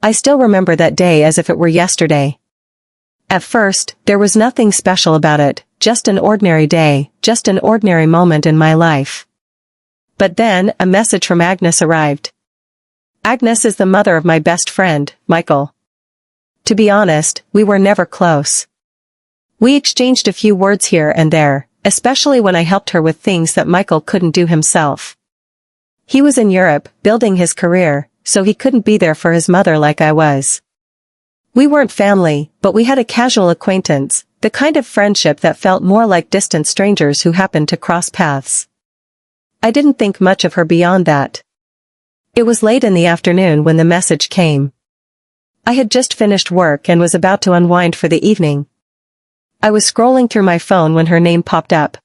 I still remember that day as if it were yesterday. At first, there was nothing special about it, just an ordinary day, just an ordinary moment in my life. But then, a message from Agnes arrived. Agnes is the mother of my best friend, Michael. To be honest, we were never close. We exchanged a few words here and there, especially when I helped her with things that Michael couldn't do himself. He was in Europe, building his career, so he couldn't be there for his mother like I was. We weren't family, but we had a casual acquaintance, the kind of friendship that felt more like distant strangers who happened to cross paths. I didn't think much of her beyond that. It was late in the afternoon when the message came. I had just finished work and was about to unwind for the evening. I was scrolling through my phone when her name popped up.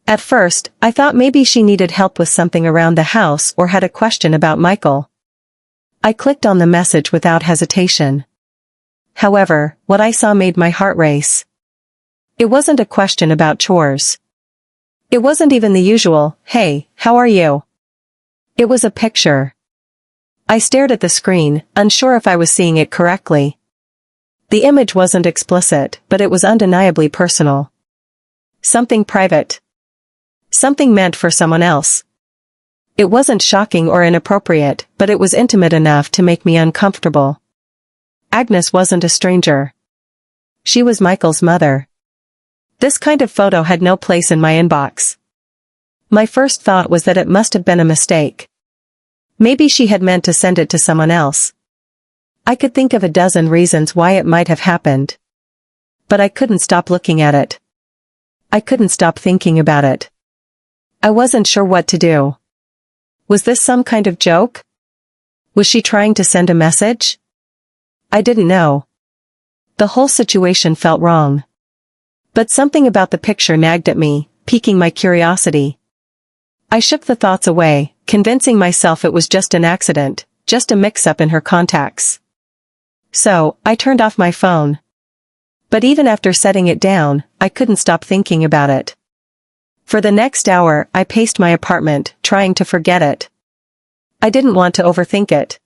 At first, I thought maybe she needed help with something around the house or had a question about Michael. I clicked on the message without hesitation. However, what I saw made my heart race. It wasn't a question about chores. It wasn't even the usual, "Hey, how are you?" It was a picture. I stared at the screen, unsure if I was seeing it correctly. The image wasn't explicit, but it was undeniably personal. Something private. Something meant for someone else. It wasn't shocking or inappropriate, but it was intimate enough to make me uncomfortable. Agnes wasn't a stranger. She was Michael's mother. This kind of photo had no place in my inbox. My first thought was that it must have been a mistake. Maybe she had meant to send it to someone else. I could think of a dozen reasons why it might have happened. But I couldn't stop looking at it. I couldn't stop thinking about it. I wasn't sure what to do. Was this some kind of joke? Was she trying to send a message? I didn't know. The whole situation felt wrong. But something about the picture nagged at me, piquing my curiosity. I shook the thoughts away, convincing myself it was just an accident, just a mix-up in her contacts. So, I turned off my phone. But even after setting it down, I couldn't stop thinking about it. For the next hour, I paced my apartment, trying to forget it. I didn't want to overthink it.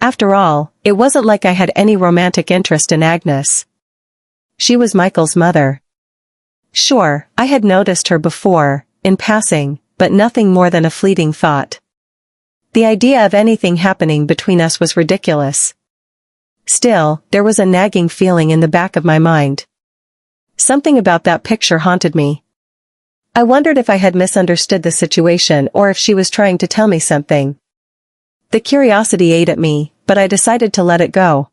After all, it wasn't like I had any romantic interest in Agnes. She was Michael's mother. Sure, I had noticed her before, in passing, but nothing more than a fleeting thought. The idea of anything happening between us was ridiculous. Still, there was a nagging feeling in the back of my mind. Something about that picture haunted me. I wondered if I had misunderstood the situation or if she was trying to tell me something. The curiosity ate at me, but I decided to let it go.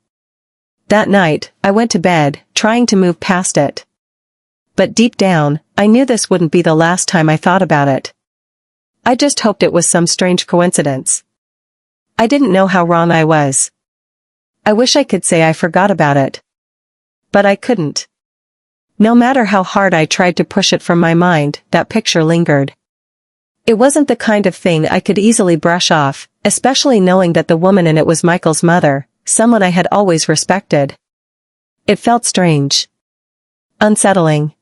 That night, I went to bed, trying to move past it. But deep down, I knew this wouldn't be the last time I thought about it. I just hoped it was some strange coincidence. I didn't know how wrong I was. I wish I could say I forgot about it. But I couldn't. No matter how hard I tried to push it from my mind, that picture lingered. It wasn't the kind of thing I could easily brush off, especially knowing that the woman in it was Michael's mother, someone I had always respected. It felt strange. Unsettling.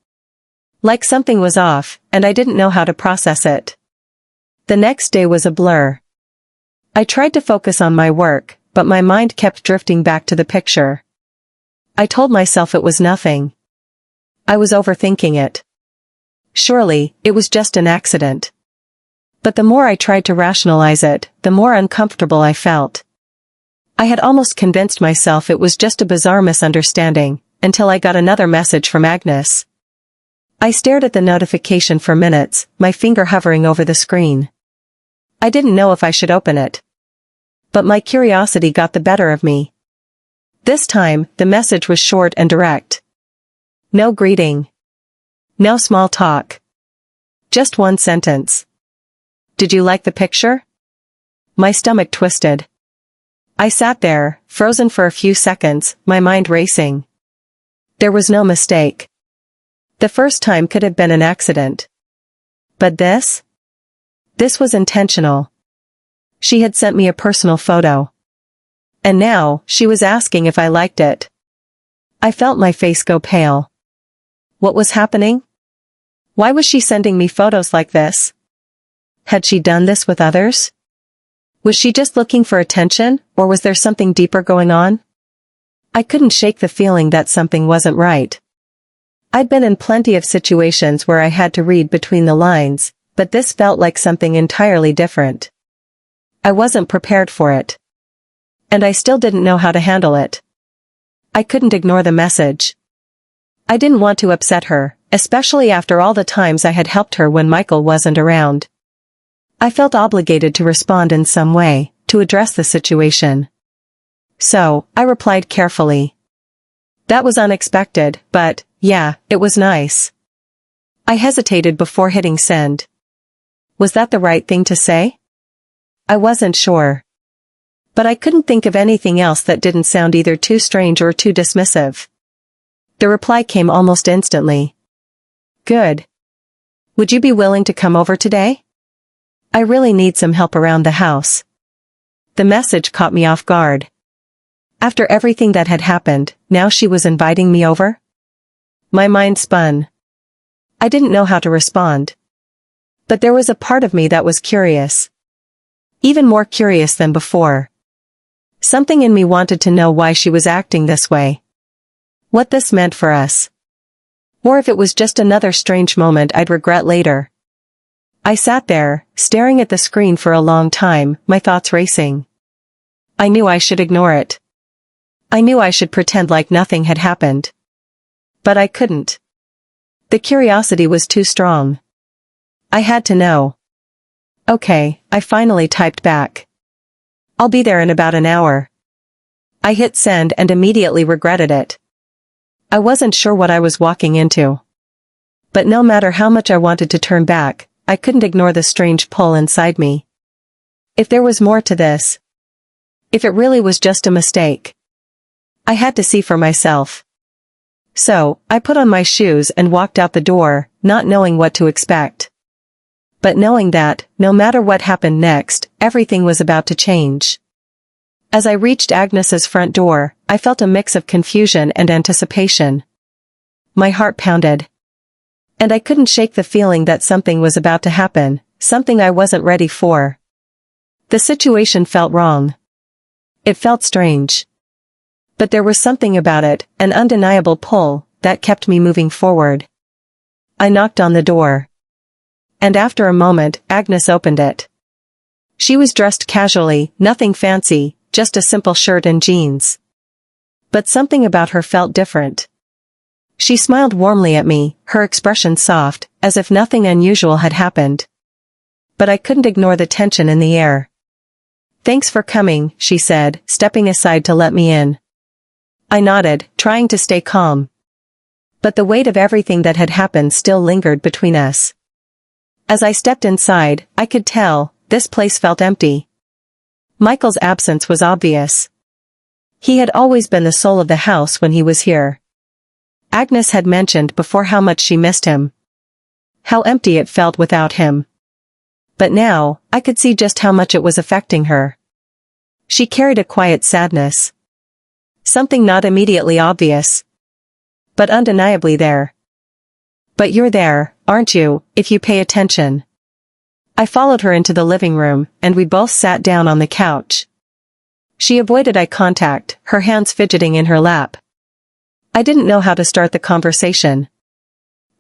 Like something was off, and I didn't know how to process it. The next day was a blur. I tried to focus on my work, but my mind kept drifting back to the picture. I told myself it was nothing. I was overthinking it. Surely, it was just an accident. But the more I tried to rationalize it, the more uncomfortable I felt. I had almost convinced myself it was just a bizarre misunderstanding, until I got another message from Agnes. I stared at the notification for minutes, my finger hovering over the screen. I didn't know if I should open it. But my curiosity got the better of me. This time, the message was short and direct. No greeting. No small talk. Just one sentence. Did you like the picture? My stomach twisted. I sat there, frozen for a few seconds, my mind racing. There was no mistake. The first time could have been an accident. But this? This was intentional. She had sent me a personal photo. And now, she was asking if I liked it. I felt my face go pale. What was happening? Why was she sending me photos like this? Had she done this with others? Was she just looking for attention, or was there something deeper going on? I couldn't shake the feeling that something wasn't right. I'd been in plenty of situations where I had to read between the lines, but this felt like something entirely different. I wasn't prepared for it. And I still didn't know how to handle it. I couldn't ignore the message. I didn't want to upset her, especially after all the times I had helped her when Michael wasn't around. I felt obligated to respond in some way, to address the situation. So, I replied carefully. That was unexpected, but, yeah, it was nice. I hesitated before hitting send. Was that the right thing to say? I wasn't sure. But I couldn't think of anything else that didn't sound either too strange or too dismissive. The reply came almost instantly. Good. Would you be willing to come over today? I really need some help around the house. The message caught me off guard. After everything that had happened, now she was inviting me over? My mind spun. I didn't know how to respond. But there was a part of me that was curious. Even more curious than before. Something in me wanted to know why she was acting this way. What this meant for us. Or if it was just another strange moment I'd regret later. I sat there, staring at the screen for a long time, my thoughts racing. I knew I should ignore it. I knew I should pretend like nothing had happened. But I couldn't. The curiosity was too strong. I had to know. Okay, I finally typed back. I'll be there in about an hour. I hit send and immediately regretted it. I wasn't sure what I was walking into. But no matter how much I wanted to turn back, I couldn't ignore the strange pull inside me. If there was more to this. If it really was just a mistake. I had to see for myself. So, I put on my shoes and walked out the door, not knowing what to expect. But knowing that, no matter what happened next, everything was about to change. As I reached Agnes's front door, I felt a mix of confusion and anticipation. My heart pounded. And I couldn't shake the feeling that something was about to happen, something I wasn't ready for. The situation felt wrong. It felt strange. But there was something about it, an undeniable pull, that kept me moving forward. I knocked on the door. And after a moment, Agnes opened it. She was dressed casually, nothing fancy, just a simple shirt and jeans. But something about her felt different. She smiled warmly at me, her expression soft, as if nothing unusual had happened. But I couldn't ignore the tension in the air. Thanks for coming, she said, stepping aside to let me in. I nodded, trying to stay calm. But the weight of everything that had happened still lingered between us. As I stepped inside, I could tell, this place felt empty. Michael's absence was obvious. He had always been the soul of the house when he was here. Agnes had mentioned before how much she missed him. How empty it felt without him. But now, I could see just how much it was affecting her. She carried a quiet sadness. Something not immediately obvious. But undeniably there. But you're there, aren't you, if you pay attention? I followed her into the living room, and we both sat down on the couch. She avoided eye contact, her hands fidgeting in her lap. I didn't know how to start the conversation.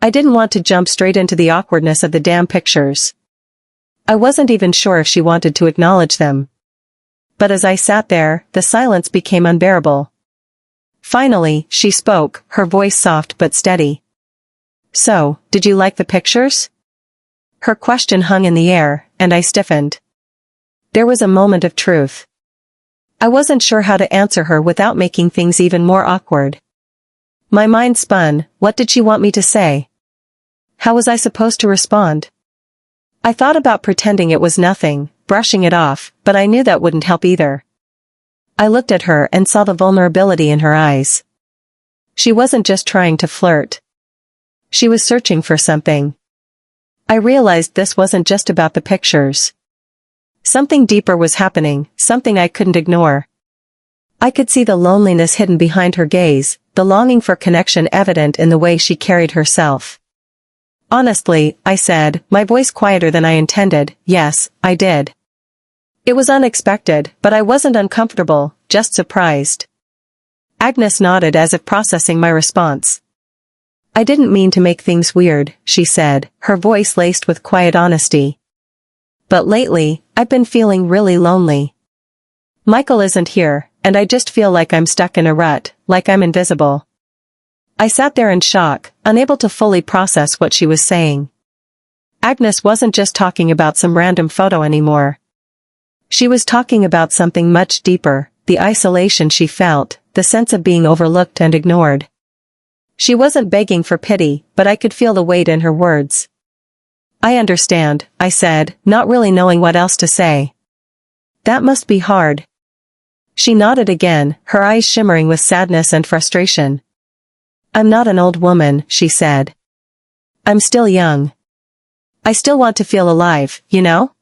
I didn't want to jump straight into the awkwardness of the damn pictures. I wasn't even sure if she wanted to acknowledge them. But as I sat there, the silence became unbearable. Finally, she spoke, her voice soft but steady. So, did you like the pictures? Her question hung in the air, and I stiffened. There was a moment of truth. I wasn't sure how to answer her without making things even more awkward. My mind spun, what did she want me to say? How was I supposed to respond? I thought about pretending it was nothing, brushing it off, but I knew that wouldn't help either. I looked at her and saw the vulnerability in her eyes. She wasn't just trying to flirt. She was searching for something. I realized this wasn't just about the pictures. Something deeper was happening, something I couldn't ignore. I could see the loneliness hidden behind her gaze, the longing for connection evident in the way she carried herself. Honestly, I said, my voice quieter than I intended, yes, I did. It was unexpected, but I wasn't uncomfortable, just surprised. Agnes nodded as if processing my response. I didn't mean to make things weird, she said, her voice laced with quiet honesty. But lately, I've been feeling really lonely. Michael isn't here, and I just feel like I'm stuck in a rut, like I'm invisible. I sat there in shock, unable to fully process what she was saying. Agnes wasn't just talking about some random photo anymore. She was talking about something much deeper, the isolation she felt, the sense of being overlooked and ignored. She wasn't begging for pity, but I could feel the weight in her words. I understand, I said, not really knowing what else to say. That must be hard. She nodded again, her eyes shimmering with sadness and frustration. I'm not an old woman, she said. I'm still young. I still want to feel alive, you know?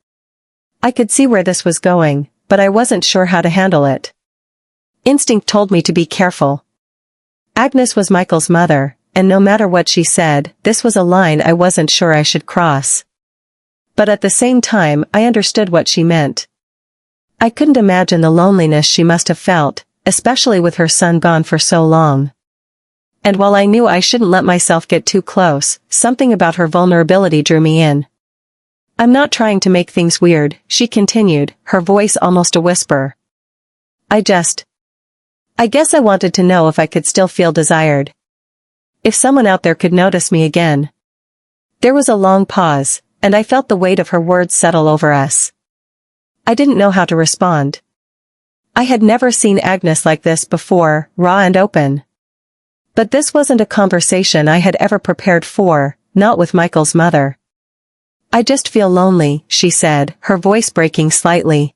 I could see where this was going, but I wasn't sure how to handle it. Instinct told me to be careful. Agnes was Michael's mother, and no matter what she said, this was a line I wasn't sure I should cross. But at the same time, I understood what she meant. I couldn't imagine the loneliness she must have felt, especially with her son gone for so long. And while I knew I shouldn't let myself get too close, something about her vulnerability drew me in. I'm not trying to make things weird, she continued, her voice almost a whisper. I guess I wanted to know if I could still feel desired. If someone out there could notice me again. There was a long pause, and I felt the weight of her words settle over us. I didn't know how to respond. I had never seen Agnes like this before, raw and open. But this wasn't a conversation I had ever prepared for, not with Michael's mother. I just feel lonely, she said, her voice breaking slightly.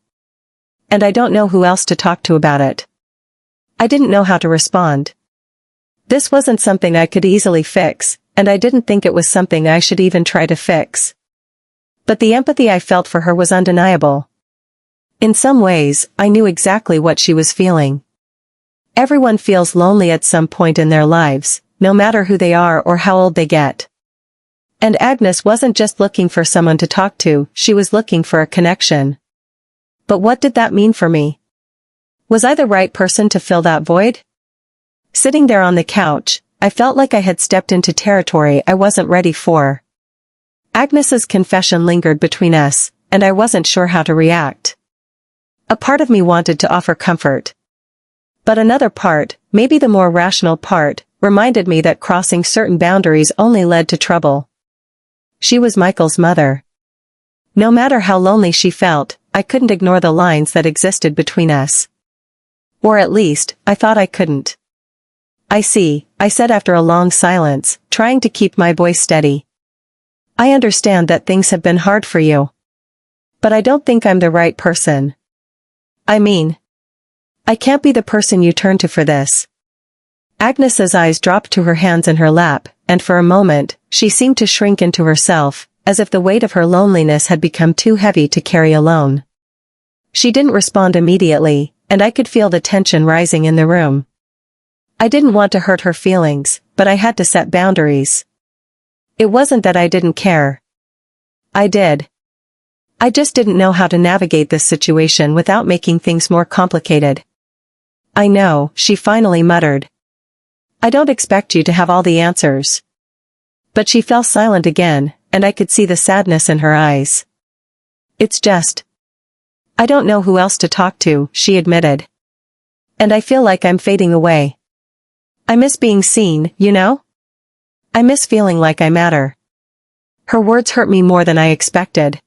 And I don't know who else to talk to about it. I didn't know how to respond. This wasn't something I could easily fix, and I didn't think it was something I should even try to fix. But the empathy I felt for her was undeniable. In some ways, I knew exactly what she was feeling. Everyone feels lonely at some point in their lives, no matter who they are or how old they get. And Agnes wasn't just looking for someone to talk to, she was looking for a connection. But what did that mean for me? Was I the right person to fill that void? Sitting there on the couch, I felt like I had stepped into territory I wasn't ready for. Agnes's confession lingered between us, and I wasn't sure how to react. A part of me wanted to offer comfort. But another part, maybe the more rational part, reminded me that crossing certain boundaries only led to trouble. She was Michael's mother. No matter how lonely she felt, I couldn't ignore the lines that existed between us. Or at least, I thought I couldn't. I see, I said after a long silence, trying to keep my voice steady. I understand that things have been hard for you. But I don't think I'm the right person. I mean, I can't be the person you turn to for this. Agnes's eyes dropped to her hands in her lap, and for a moment, she seemed to shrink into herself, as if the weight of her loneliness had become too heavy to carry alone. She didn't respond immediately, and I could feel the tension rising in the room. I didn't want to hurt her feelings, but I had to set boundaries. It wasn't that I didn't care. I did. I just didn't know how to navigate this situation without making things more complicated. I know, she finally muttered. I don't expect you to have all the answers. But she fell silent again, and I could see the sadness in her eyes. It's just, I don't know who else to talk to, she admitted. And I feel like I'm fading away. I miss being seen, you know? I miss feeling like I matter. Her words hurt me more than I expected.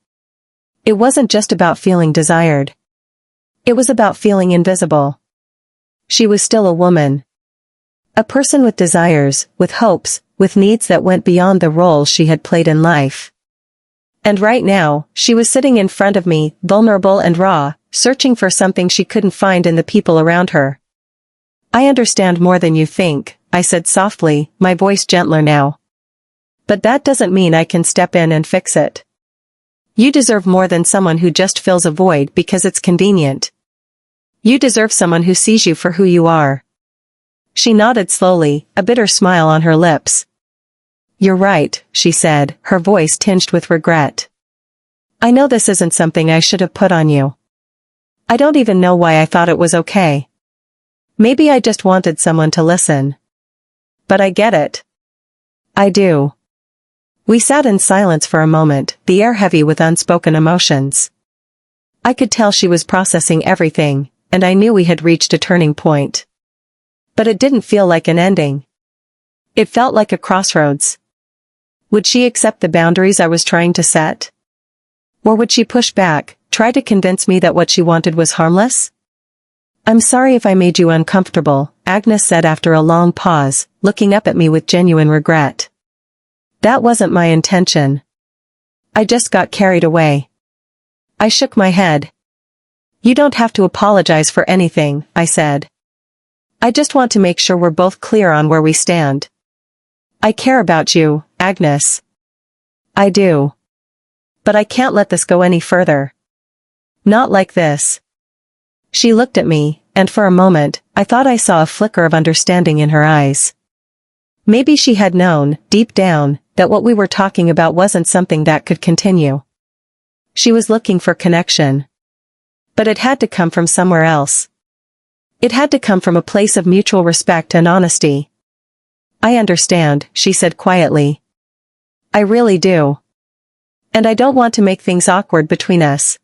It wasn't just about feeling desired. It was about feeling invisible. She was still a woman. A person with desires, with hopes, with needs that went beyond the role she had played in life. And right now, she was sitting in front of me, vulnerable and raw, searching for something she couldn't find in the people around her. I understand more than you think, I said softly, my voice gentler now. But that doesn't mean I can step in and fix it. You deserve more than someone who just fills a void because it's convenient. You deserve someone who sees you for who you are. She nodded slowly, a bitter smile on her lips. You're right, she said, her voice tinged with regret. I know this isn't something I should have put on you. I don't even know why I thought it was okay. Maybe I just wanted someone to listen. But I get it. I do. We sat in silence for a moment, the air heavy with unspoken emotions. I could tell she was processing everything, and I knew we had reached a turning point. But it didn't feel like an ending. It felt like a crossroads. Would she accept the boundaries I was trying to set? Or would she push back, try to convince me that what she wanted was harmless? I'm sorry if I made you uncomfortable, Agnes said after a long pause, looking up at me with genuine regret. That wasn't my intention. I just got carried away. I shook my head. You don't have to apologize for anything, I said. I just want to make sure we're both clear on where we stand. I care about you, Agnes. I do. But I can't let this go any further. Not like this. She looked at me, and for a moment, I thought I saw a flicker of understanding in her eyes. Maybe she had known, deep down, that what we were talking about wasn't something that could continue. She was looking for connection. But it had to come from somewhere else. It had to come from a place of mutual respect and honesty. I understand, she said quietly. I really do. And I don't want to make things awkward between us.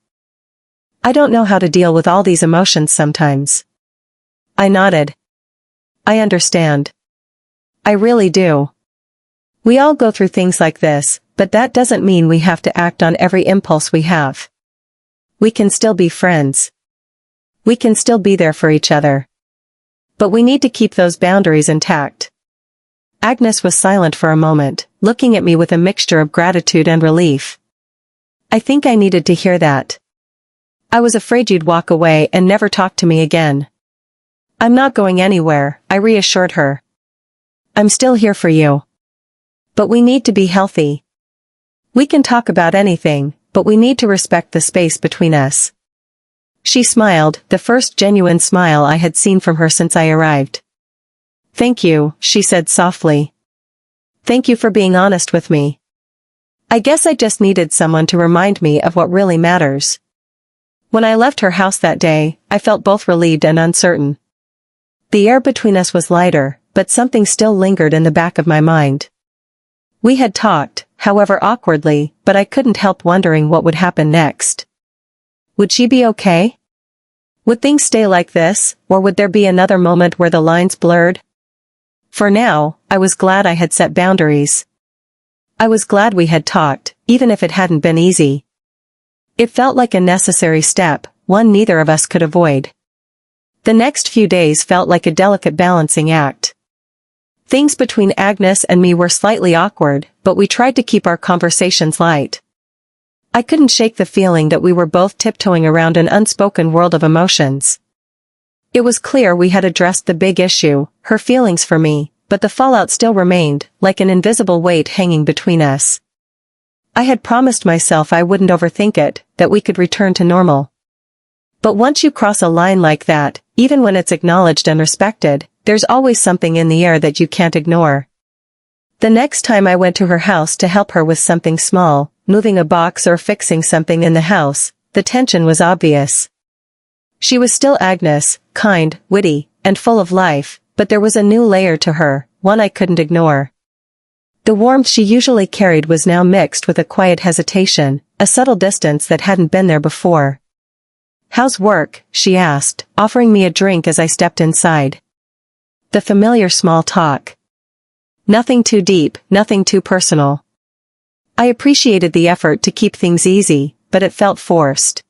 I don't know how to deal with all these emotions sometimes. I nodded. I understand. I really do. We all go through things like this, but that doesn't mean we have to act on every impulse we have. We can still be friends. We can still be there for each other. But we need to keep those boundaries intact. Agnes was silent for a moment, looking at me with a mixture of gratitude and relief. I think I needed to hear that. I was afraid you'd walk away and never talk to me again. I'm not going anywhere, I reassured her. I'm still here for you. But we need to be healthy. We can talk about anything, but we need to respect the space between us. She smiled, the first genuine smile I had seen from her since I arrived. Thank you, she said softly. Thank you for being honest with me. I guess I just needed someone to remind me of what really matters. When I left her house that day, I felt both relieved and uncertain. The air between us was lighter, but something still lingered in the back of my mind. We had talked, however awkwardly, but I couldn't help wondering what would happen next. Would she be okay? Would things stay like this, or would there be another moment where the lines blurred? For now, I was glad I had set boundaries. I was glad we had talked, even if it hadn't been easy. It felt like a necessary step, one neither of us could avoid. The next few days felt like a delicate balancing act. Things between Agnes and me were slightly awkward, but we tried to keep our conversations light. I couldn't shake the feeling that we were both tiptoeing around an unspoken world of emotions. It was clear we had addressed the big issue, her feelings for me, but the fallout still remained, like an invisible weight hanging between us. I had promised myself I wouldn't overthink it, that we could return to normal. But once you cross a line like that, even when it's acknowledged and respected, there's always something in the air that you can't ignore. The next time I went to her house to help her with something small, moving a box or fixing something in the house, the tension was obvious. She was still Agnes, kind, witty, and full of life, but there was a new layer to her, one I couldn't ignore. The warmth she usually carried was now mixed with a quiet hesitation, a subtle distance that hadn't been there before. "How's work?" she asked, offering me a drink as I stepped inside. The familiar small talk. Nothing too deep, nothing too personal. I appreciated the effort to keep things easy, but it felt forced.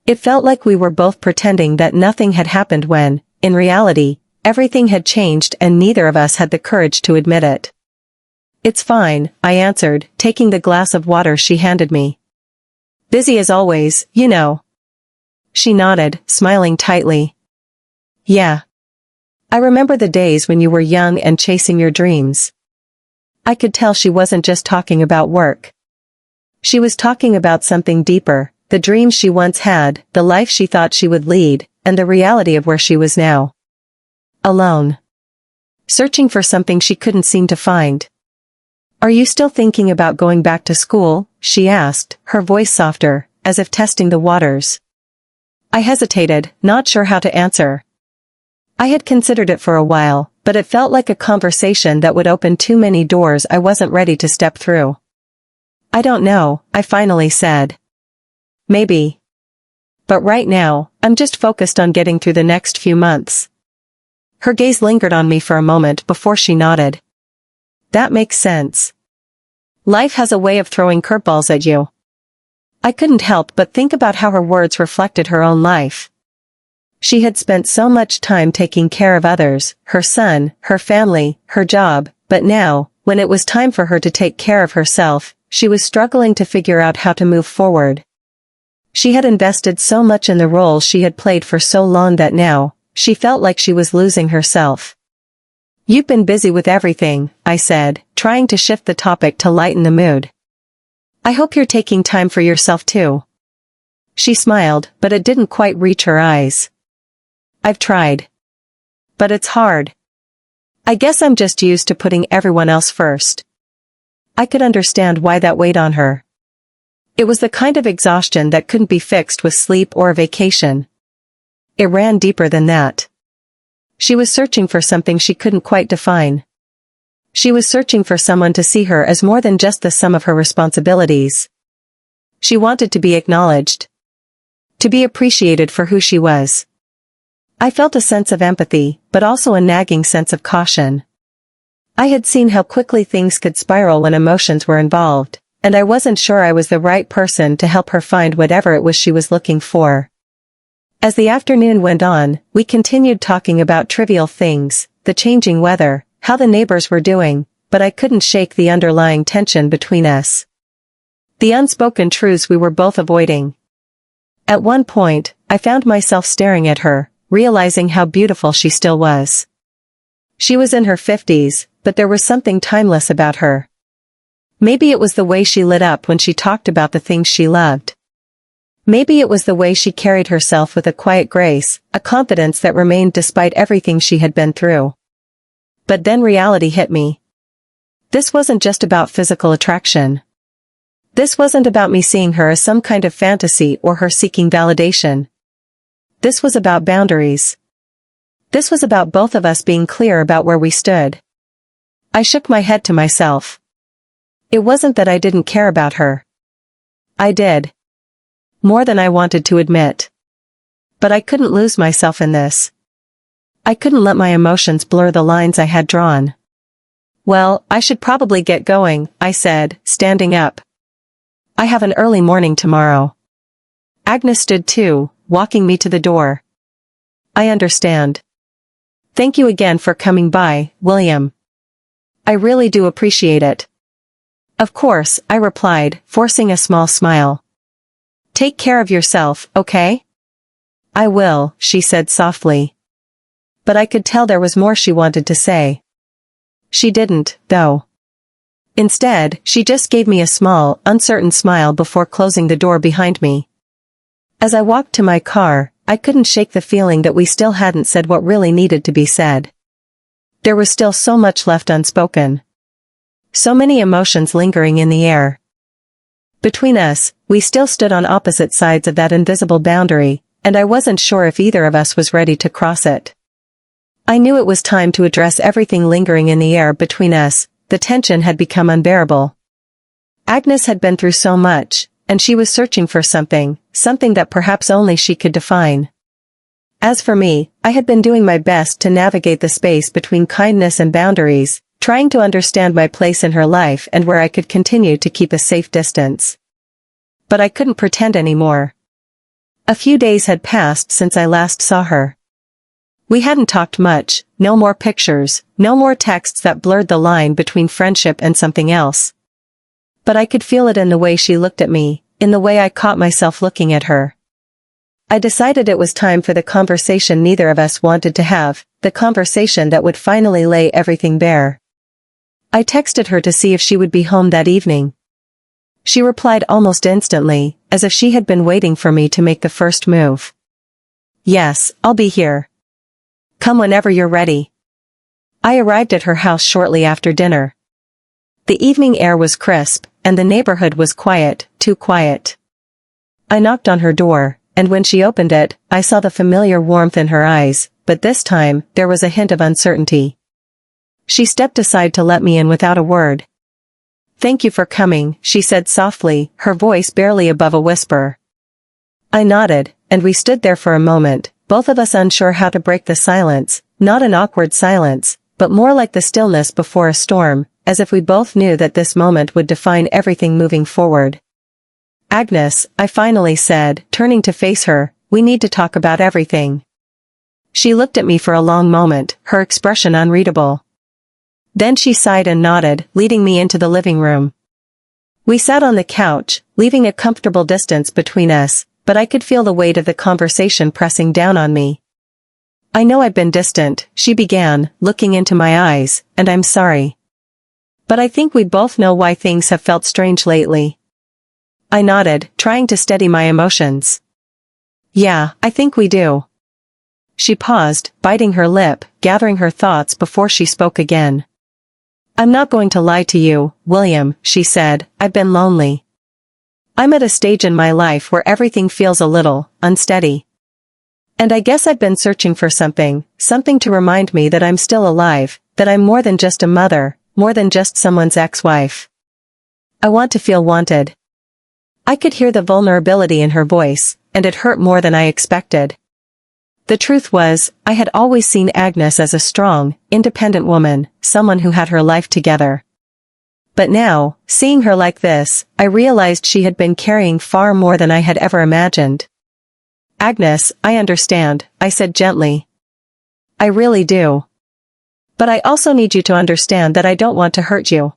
It felt like we were both pretending that nothing had happened when, in reality, everything had changed and neither of us had the courage to admit it. "It's fine," I answered, taking the glass of water she handed me. "Busy as always, you know." She nodded, smiling tightly. "Yeah. I remember the days when you were young and chasing your dreams." I could tell she wasn't just talking about work. She was talking about something deeper, the dreams she once had, the life she thought she would lead, and the reality of where she was now. Alone. Searching for something she couldn't seem to find. "Are you still thinking about going back to school?" she asked, her voice softer, as if testing the waters. I hesitated, not sure how to answer. I had considered it for a while, but it felt like a conversation that would open too many doors I wasn't ready to step through. I don't know, I finally said. Maybe. But right now, I'm just focused on getting through the next few months. Her gaze lingered on me for a moment before she nodded. That makes sense. Life has a way of throwing curveballs at you. I couldn't help but think about how her words reflected her own life. She had spent so much time taking care of others, her son, her family, her job, but now, when it was time for her to take care of herself, she was struggling to figure out how to move forward. She had invested so much in the role she had played for so long that now, she felt like she was losing herself. You've been busy with everything, I said, trying to shift the topic to lighten the mood. I hope you're taking time for yourself too. She smiled, but it didn't quite reach her eyes. I've tried. But it's hard. I guess I'm just used to putting everyone else first. I could understand why that weighed on her. It was the kind of exhaustion that couldn't be fixed with sleep or a vacation. It ran deeper than that. She was searching for something she couldn't quite define. She was searching for someone to see her as more than just the sum of her responsibilities. She wanted to be acknowledged. To be appreciated for who she was. I felt a sense of empathy, but also a nagging sense of caution. I had seen how quickly things could spiral when emotions were involved, and I wasn't sure I was the right person to help her find whatever it was she was looking for. As the afternoon went on, we continued talking about trivial things, the changing weather, how the neighbors were doing, but I couldn't shake the underlying tension between us. The unspoken truths we were both avoiding. At one point, I found myself staring at her, realizing how beautiful she still was. She was in her 50s, but there was something timeless about her. Maybe it was the way she lit up when she talked about the things she loved. Maybe it was the way she carried herself with a quiet grace, a confidence that remained despite everything she had been through. But then reality hit me. This wasn't just about physical attraction. This wasn't about me seeing her as some kind of fantasy or her seeking validation. This was about boundaries. This was about both of us being clear about where we stood. I shook my head to myself. It wasn't that I didn't care about her. I did. More than I wanted to admit. But I couldn't lose myself in this. I couldn't let my emotions blur the lines I had drawn. Well, I should probably get going, I said, standing up. I have an early morning tomorrow. Agnes stood too, walking me to the door. I understand. Thank you again for coming by, William. I really do appreciate it. Of course, I replied, forcing a small smile. Take care of yourself, okay? I will, she said softly. But I could tell there was more she wanted to say. She didn't, though. Instead, she just gave me a small, uncertain smile before closing the door behind me. As I walked to my car, I couldn't shake the feeling that we still hadn't said what really needed to be said. There was still so much left unspoken. So many emotions lingering in the air. Between us, we still stood on opposite sides of that invisible boundary, and I wasn't sure if either of us was ready to cross it. I knew it was time to address everything lingering in the air between us. The tension had become unbearable. Agnes had been through so much, and she was searching for something that perhaps only she could define. As for me, I had been doing my best to navigate the space between kindness and boundaries, trying to understand my place in her life and where I could continue to keep a safe distance. But I couldn't pretend anymore. A few days had passed since I last saw her. We hadn't talked much, no more pictures, no more texts that blurred the line between friendship and something else. But I could feel it in the way she looked at me, in the way I caught myself looking at her. I decided it was time for the conversation neither of us wanted to have, the conversation that would finally lay everything bare. I texted her to see if she would be home that evening. She replied almost instantly, as if she had been waiting for me to make the first move. Yes, I'll be here. Come whenever you're ready. I arrived at her house shortly after dinner. The evening air was crisp, and the neighborhood was quiet, too quiet. I knocked on her door, and when she opened it, I saw the familiar warmth in her eyes, but this time, there was a hint of uncertainty. She stepped aside to let me in without a word. "Thank you for coming," she said softly, her voice barely above a whisper. I nodded, and we stood there for a moment, both of us unsure how to break the silence, not an awkward silence, but more like the stillness before a storm, as if we both knew that this moment would define everything moving forward. "Agnes," I finally said, turning to face her, "we need to talk about everything." She looked at me for a long moment, her expression unreadable. Then she sighed and nodded, leading me into the living room. We sat on the couch, leaving a comfortable distance between us, but I could feel the weight of the conversation pressing down on me. "I know I've been distant," she began, looking into my eyes, "and I'm sorry. But I think we both know why things have felt strange lately." I nodded, trying to steady my emotions. "Yeah, I think we do." She paused, biting her lip, gathering her thoughts before she spoke again. "I'm not going to lie to you, William," she said, "I've been lonely. I'm at a stage in my life where everything feels a little unsteady. And I guess I've been searching for something to remind me that I'm still alive, that I'm more than just a mother, more than just someone's ex-wife. I want to feel wanted." I could hear the vulnerability in her voice, and it hurt more than I expected. The truth was, I had always seen Agnes as a strong, independent woman, someone who had her life together. But now, seeing her like this, I realized she had been carrying far more than I had ever imagined. "Agnes, I understand," I said gently. "I really do. But I also need you to understand that I don't want to hurt you.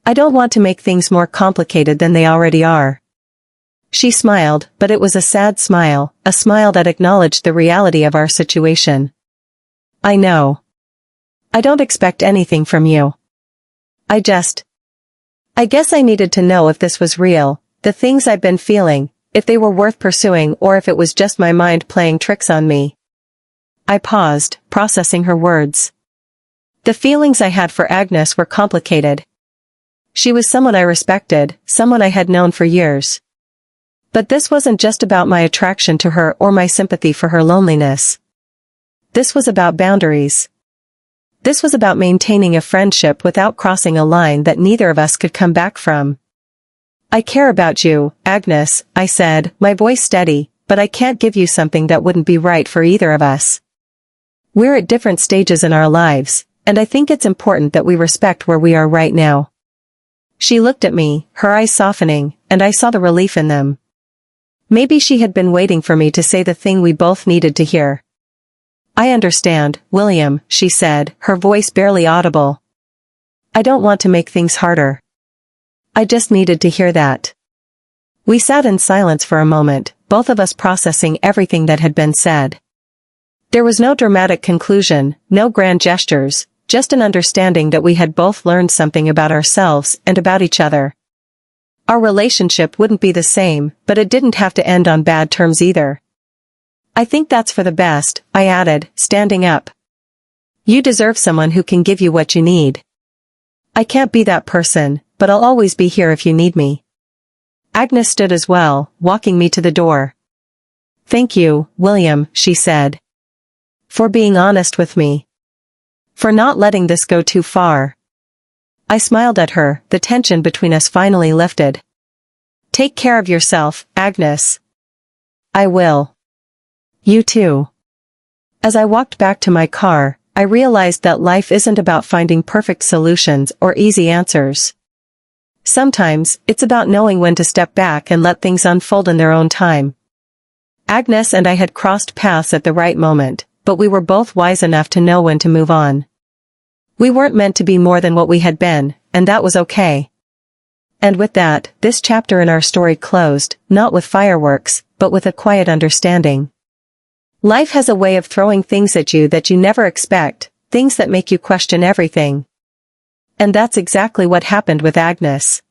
I don't want to make things more complicated than they already are." She smiled, but it was a sad smile, a smile that acknowledged the reality of our situation. "I know. I don't expect anything from you. I guess I needed to know if this was real, the things I've been feeling, if they were worth pursuing or if it was just my mind playing tricks on me." I paused, processing her words. The feelings I had for Agnes were complicated. She was someone I respected, someone I had known for years. But this wasn't just about my attraction to her or my sympathy for her loneliness. This was about boundaries. This was about maintaining a friendship without crossing a line that neither of us could come back from. "I care about you, Agnes," I said, my voice steady, "but I can't give you something that wouldn't be right for either of us. We're at different stages in our lives, and I think it's important that we respect where we are right now." She looked at me, her eyes softening, and I saw the relief in them. Maybe she had been waiting for me to say the thing we both needed to hear. "I understand, William," she said, her voice barely audible. "I don't want to make things harder. I just needed to hear that." We sat in silence for a moment, both of us processing everything that had been said. There was no dramatic conclusion, no grand gestures, just an understanding that we had both learned something about ourselves and about each other. Our relationship wouldn't be the same, but it didn't have to end on bad terms either. "I think that's for the best," I added, standing up. "You deserve someone who can give you what you need. I can't be that person, but I'll always be here if you need me." Agnes stood as well, walking me to the door. "Thank you, William," she said. "For being honest with me. For not letting this go too far." I smiled at her, the tension between us finally lifted. "Take care of yourself, Agnes." "I will. You too." As I walked back to my car, I realized that life isn't about finding perfect solutions or easy answers. Sometimes, it's about knowing when to step back and let things unfold in their own time. Agnes and I had crossed paths at the right moment, but we were both wise enough to know when to move on. We weren't meant to be more than what we had been, and that was okay. And with that, this chapter in our story closed, not with fireworks, but with a quiet understanding. Life has a way of throwing things at you that you never expect, things that make you question everything. And that's exactly what happened with Agnes.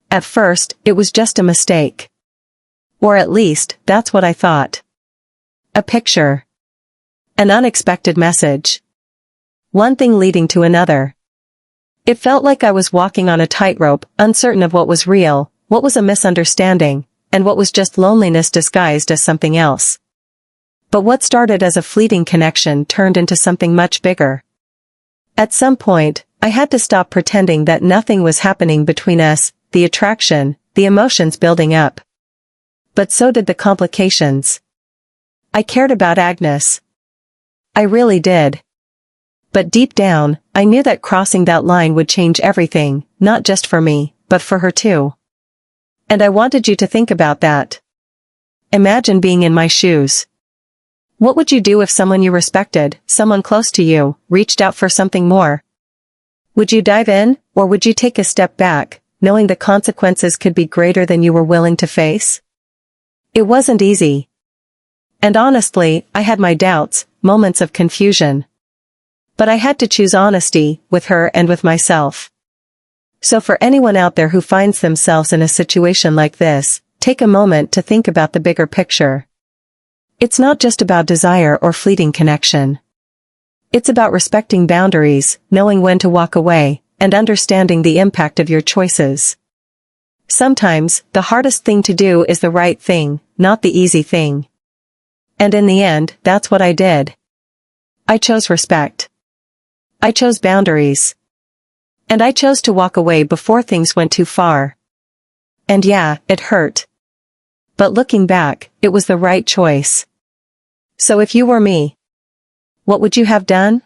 At first, it was just a mistake. Or at least, that's what I thought. A picture. An unexpected message. One thing leading to another. It felt like I was walking on a tightrope, uncertain of what was real, what was a misunderstanding, and what was just loneliness disguised as something else. But what started as a fleeting connection turned into something much bigger. At some point, I had to stop pretending that nothing was happening between us, the attraction, the emotions building up. But so did the complications. I cared about Agnes. I really did. But deep down, I knew that crossing that line would change everything, not just for me, but for her too. And I wanted you to think about that. Imagine being in my shoes. What would you do if someone you respected, someone close to you, reached out for something more? Would you dive in, or would you take a step back, knowing the consequences could be greater than you were willing to face? It wasn't easy. And honestly, I had my doubts, moments of confusion. But I had to choose honesty, with her and with myself. So for anyone out there who finds themselves in a situation like this, take a moment to think about the bigger picture. It's not just about desire or fleeting connection. It's about respecting boundaries, knowing when to walk away, and understanding the impact of your choices. Sometimes, the hardest thing to do is the right thing, not the easy thing. And in the end, that's what I did. I chose respect. I chose boundaries. And I chose to walk away before things went too far. And yeah, it hurt. But looking back, it was the right choice. So if you were me, what would you have done?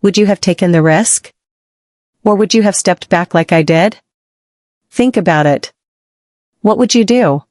Would you have taken the risk? Or would you have stepped back like I did? Think about it. What would you do?